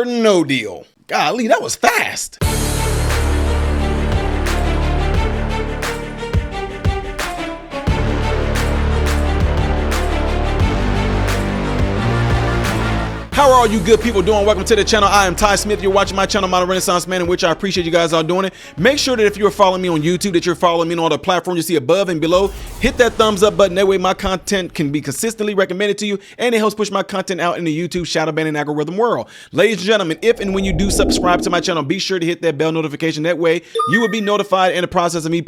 or no deal. Golly, that was fast. How are all you good people doing? Welcome to the channel. I am Ty Smith. You're watching my channel, Modern Renaissance Man, in which I appreciate you guys all doing it. Make sure that if you're following me on YouTube, that you're following me on all the platforms you see above and below. Hit that thumbs up button. That way my content can be consistently recommended to you, and it helps push my content out in the YouTube shadow banning algorithm world. Ladies and gentlemen, if and when you do subscribe to my channel, be sure to hit that bell notification. That way you will be notified in the process of me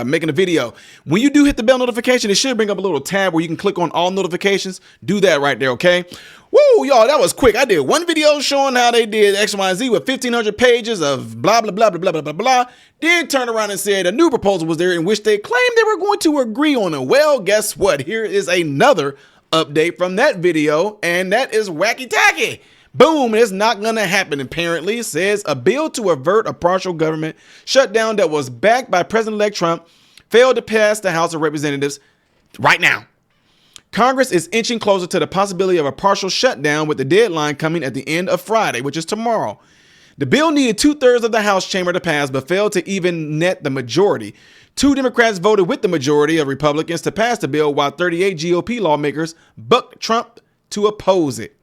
making a video. When you do hit the bell notification, it should bring up a little tab where you can click on all notifications. Do that right there, okay? Woo, y'all, that was quick. I did one video showing how they did X, Y, and Z with 1,500 pages of blah, blah, blah, blah, blah, blah, blah, blah. Then turned around and said a new proposal was there in which they claimed they were going to agree on it. Well, guess what? Here is another update from that video, and that is wacky tacky. Boom, it's not going to happen, apparently. It says a bill to avert a partial government shutdown that was backed by President-elect Trump failed to pass the House of Representatives right now. Congress is inching closer to the possibility of a partial shutdown, with the deadline coming at the end of Friday, which is tomorrow. The bill needed 2/3 of the House chamber to pass, but failed to even net the majority. 2 Democrats voted with the majority of Republicans to pass the bill, while 38 GOP lawmakers bucked Trump to oppose it.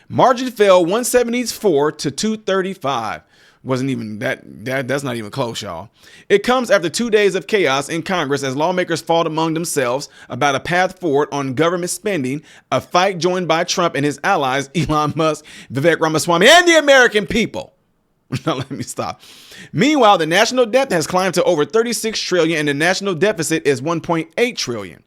Margin fell 174 to 235. Wasn't even that's not even close, y'all. It comes after 2 days of chaos in Congress as lawmakers fought among themselves about a path forward on government spending, a fight joined by Trump and his allies, Elon Musk, Vivek Ramaswamy, and the American people. Now let me stop. Meanwhile, the national debt has climbed to over 36 trillion and the national deficit is 1.8 trillion.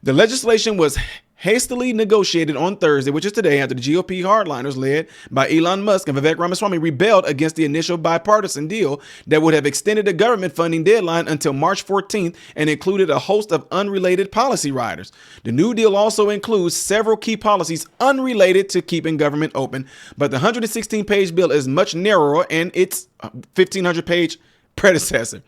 The legislation was hastily negotiated on Thursday, which is today, after the GOP hardliners led by Elon Musk and Vivek Ramaswamy rebelled against the initial bipartisan deal that would have extended the government funding deadline until March 14th and included a host of unrelated policy riders. The new deal also includes several key policies unrelated to keeping government open, but the 116-page bill is much narrower than its 1,500-page predecessor.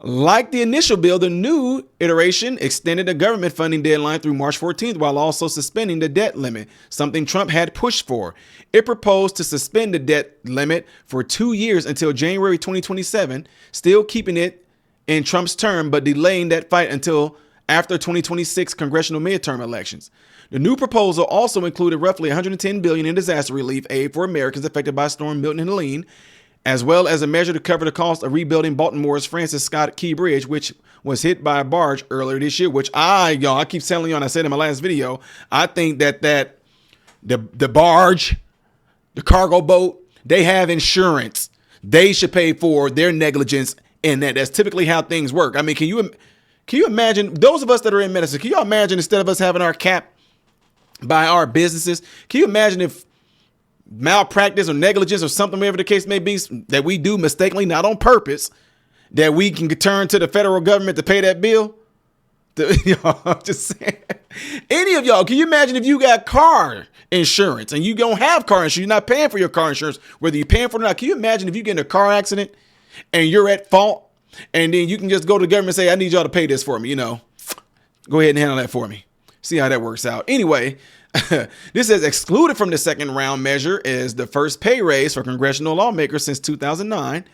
Like the initial bill, the new iteration extended the government funding deadline through March 14th while also suspending the debt limit, something Trump had pushed for. It proposed to suspend the debt limit for 2 years until January 2027, still keeping it in Trump's term, but delaying that fight until after 2026 congressional midterm elections. The new proposal also included roughly $110 billion in disaster relief aid for Americans affected by Storm Milton and Helene, as well as a measure to cover the cost of rebuilding Baltimore's Francis Scott Key Bridge, which was hit by a barge earlier this year, which I keep telling you, and I said in my last video, I think that the barge, the cargo boat, they have insurance. They should pay for their negligence, and that's typically how things work. I mean, can you imagine, those of us that are in medicine, can you imagine, instead of us having our cap by our businesses, can you imagine if malpractice or negligence or something, whatever the case may be, that we do mistakenly, not on purpose, that we can turn to the federal government to pay that bill? I'm just saying. Any of y'all, can you imagine if you got car insurance and you don't have car insurance, you're not paying for your car insurance, whether you're paying for it or not? Can you imagine if you get in a car accident and you're at fault, and then you can just go to the government and say, I need y'all to pay this for me, go ahead and handle that for me. See how that works out. Anyway, this is excluded from the second round measure is the first pay raise for congressional lawmakers since 2009.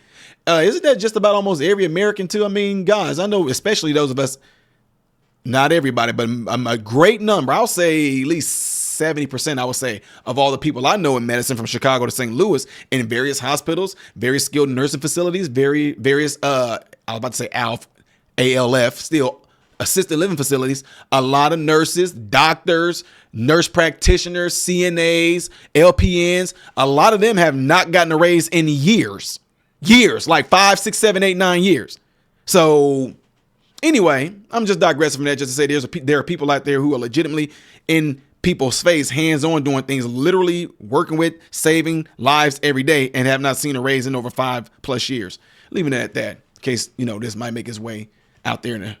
Isn't that just about almost every American too? I mean, guys, I know especially those of us, not everybody, but a great number. I'll say at least 70%, I would say, of all the people I know in medicine from Chicago to St. Louis in various hospitals, various skilled nursing facilities, various, I was about to say ALF, still assisted living facilities, a lot of nurses, doctors, nurse practitioners, CNAs, LPNs, a lot of them have not gotten a raise in years, like 5, 6, 7, 8, 9 years. So anyway, I'm just digressing from that just to say there are people out there who are legitimately in people's face, hands-on, doing things, literally working with, saving lives every day, and have not seen a raise in over 5+ years. Leaving it at that, in case, this might make its way out there in the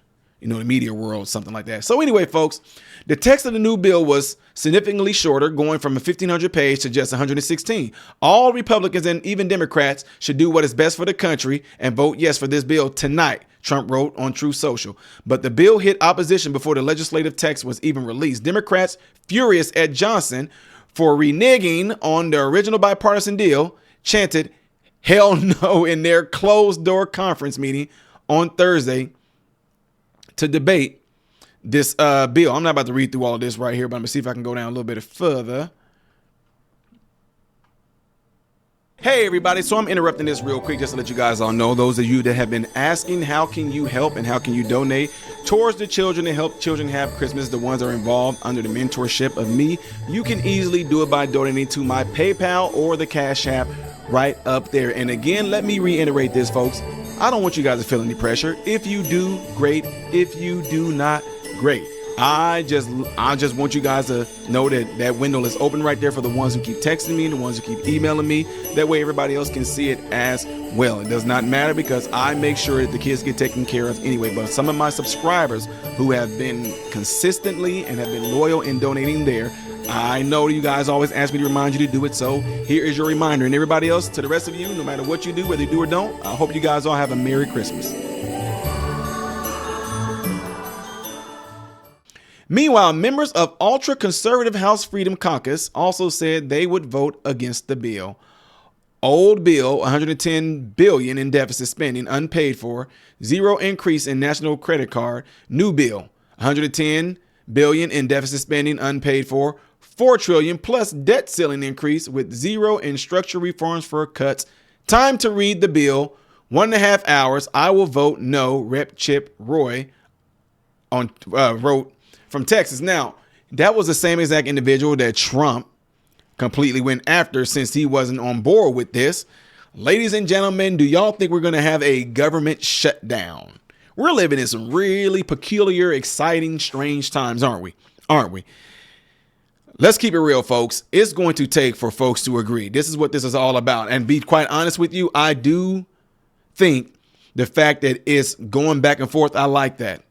media world, something like that. So anyway, folks, the text of the new bill was significantly shorter, going from a 1,500 page to just 116. All Republicans and even Democrats should do what is best for the country and vote yes for this bill tonight, Trump wrote on Truth Social. But the bill hit opposition before the legislative text was even released. Democrats, furious at Johnson for reneging on the original bipartisan deal chanted hell no in their closed door conference meeting on Thursday to debate this bill. I'm not about to read through all of this right here, but I'm gonna see if I can go down a little bit further. Hey everybody, so I'm interrupting this real quick just to let you guys all know, those of you that have been asking how can you help and how can you donate towards the children and help children have Christmas, the ones that are involved under the mentorship of me, you can easily do it by donating to my PayPal or the Cash App right up there. And again, let me reiterate this, folks. I don't want you guys to feel any pressure. If you do, great. If you do not, great. I just want you guys to know that that window is open right there for the ones who keep texting me and the ones who keep emailing me. That way everybody else can see it as well. It does not matter because I make sure that the kids get taken care of anyway. But some of my subscribers who have been consistently and have been loyal in donating there, I know you guys always ask me to remind you to do it. So here is your reminder. And everybody else, to the rest of you, no matter what you do, whether you do or don't, I hope you guys all have a Merry Christmas. Meanwhile, members of ultra-conservative House Freedom Caucus also said they would vote against the bill. Old bill, $110 billion in deficit spending, unpaid for, zero increase in national credit card. New bill, $110 billion in deficit spending, unpaid for, $4 trillion plus debt ceiling increase with zero in structural reforms for cuts. Time to read the bill. 1.5 hours. I will vote no. Rep. Chip Roy wrote from Texas. Now, that was the same exact individual that Trump completely went after since he wasn't on board with this. Ladies and gentlemen, do y'all think we're going to have a government shutdown? We're living in some really peculiar, exciting, strange times, aren't we? Aren't we? Let's keep it real, folks. It's going to take for folks to agree. This is what this is all about. And be quite honest with you, I do think the fact that it's going back and forth, I like that.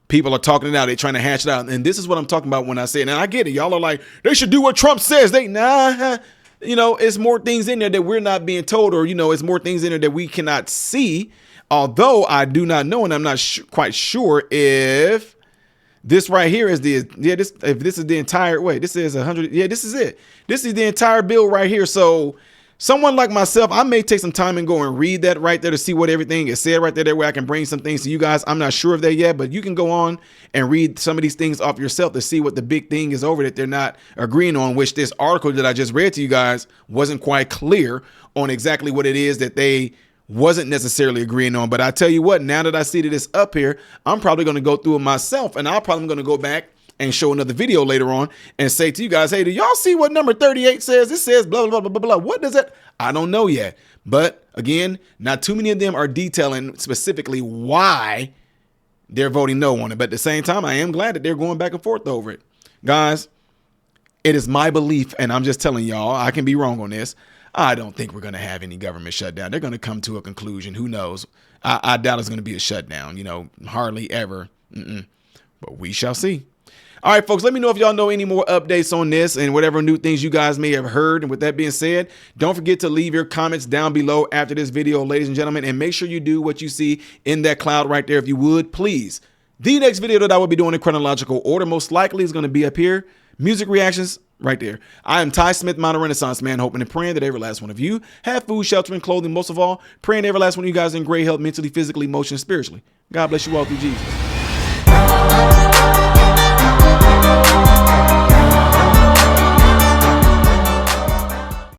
People are talking it out. They're trying to hash it out. And this is what I'm talking about when I say it. And I get it. Y'all are like, they should do what Trump says. It's more things in there that we're not being told, or, it's more things in there that we cannot see. Although I do not know, and I'm not quite sure if this right here is if this is the entire way. This is 100. Yeah, this is it. This is the entire bill right here. So someone like myself, I may take some time and go and read that right there to see what everything is said right there. That way I can bring some things to you guys. I'm not sure of that yet, but you can go on and read some of these things off yourself to see what the big thing is over that they're not agreeing on, which this article that I just read to you guys wasn't quite clear on exactly what it is that they wasn't necessarily agreeing on. But I tell you what, now that I see that it's up here, I'm probably going to go through it myself, and I'm probably going to go back and show another video later on and say to you guys, hey, do y'all see what number 38 says? It says blah, blah, blah, blah, blah. What does it? I don't know yet. But again, not too many of them are detailing specifically why they're voting no on it. But at the same time, I am glad that they're going back and forth over it. Guys, it is my belief, and I'm just telling y'all, I can be wrong on this. I don't think we're going to have any government shutdown. They're going to come to a conclusion. Who knows? I doubt it's going to be a shutdown, hardly ever. But we shall see. All right, folks, let me know if y'all know any more updates on this and whatever new things you guys may have heard. And with that being said, don't forget to leave your comments down below after this video, ladies and gentlemen, and make sure you do what you see in that cloud right there. If you would, please. The next video that I will be doing in chronological order most likely is going to be up here. Music reactions right there. I am Ty Smith, Modern Renaissance Man, hoping and praying that every last one of you have food, shelter, and clothing. Most of all, praying every last one of you guys in great health, mentally, physically, emotionally, spiritually. God bless you all through Jesus.